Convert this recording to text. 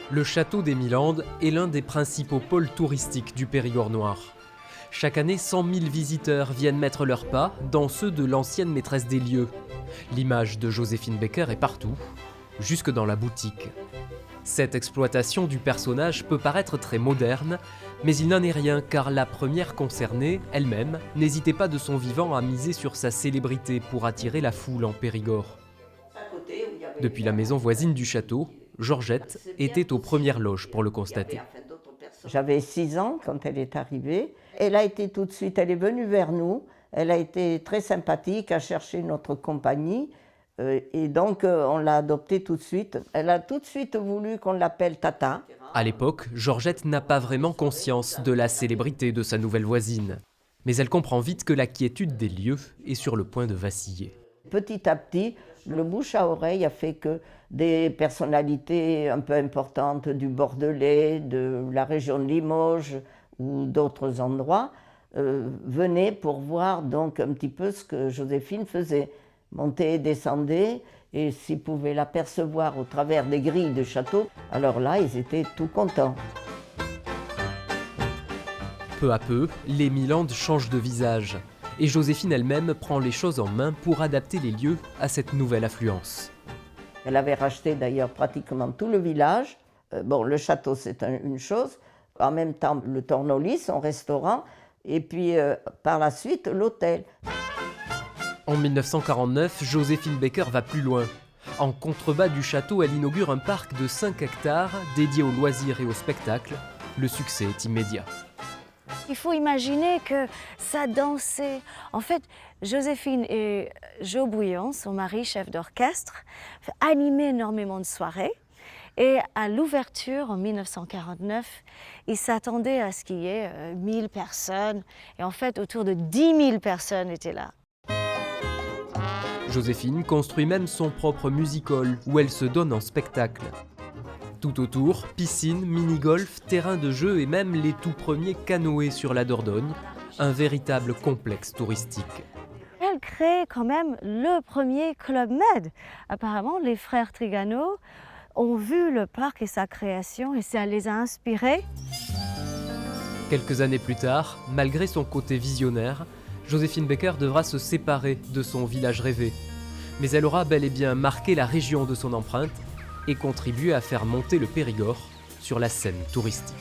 Le château des Milandes est l'un des principaux pôles touristiques du Périgord noir. Chaque année, 100 000 visiteurs viennent mettre leurs pas dans ceux de l'ancienne maîtresse des lieux. L'image de Joséphine Baker est partout, jusque dans la boutique. Cette exploitation du personnage peut paraître très moderne, mais il n'en est rien car la première concernée, elle-même, n'hésitait pas de son vivant à miser sur sa célébrité pour attirer la foule en Périgord. Depuis la maison voisine du château, Georgette était aux premières loges pour le constater. J'avais 6 ans quand elle est arrivée. Elle a été tout de suite, elle est venue vers nous. Elle a été très sympathique à chercher notre compagnie. Et donc, on l'a adoptée tout de suite. Elle a tout de suite voulu qu'on l'appelle Tata. À l'époque, Georgette n'a pas vraiment conscience de la célébrité de sa nouvelle voisine. Mais elle comprend vite que la quiétude des lieux est sur le point de vaciller. Petit à petit, le bouche à oreille a fait que des personnalités un peu importantes du Bordelais, de la région de Limoges ou d'autres endroits venaient pour voir donc un petit peu ce que Joséphine faisait. Montait et descendait, et s'ils pouvaient l'apercevoir au travers des grilles du château, alors là, ils étaient tout contents. Peu à peu, les Milandes changent de visage. Et Joséphine elle-même prend les choses en main pour adapter les lieux à cette nouvelle affluence. Elle avait racheté d'ailleurs pratiquement tout le village. Bon, le château, c'est une chose. En même temps, le Tornoli, son restaurant. Et puis, par la suite, l'hôtel. En 1949, Joséphine Baker va plus loin. En contrebas du château, elle inaugure un parc de 5 hectares dédié aux loisirs et au spectacle. Le succès est immédiat. Il faut imaginer que ça dansait. En fait, Joséphine et Joe Bouillon, son mari, chef d'orchestre, animaient énormément de soirées. Et à l'ouverture, en 1949, ils s'attendaient à ce qu'il y ait 1000 personnes. Et en fait, autour de 10 000 personnes étaient là. Joséphine construit même son propre music-hall où elle se donne en spectacle. Tout autour, piscine, mini-golf, terrain de jeu et même les tout premiers canoës sur la Dordogne, un véritable complexe touristique. Elle crée quand même le premier Club Med. Apparemment, les frères Trigano ont vu le parc et sa création et ça les a inspirés. Quelques années plus tard, malgré son côté visionnaire, Joséphine Baker devra se séparer de son village rêvé. Mais elle aura bel et bien marqué la région de son empreinte et contribué à faire monter le Périgord sur la scène touristique.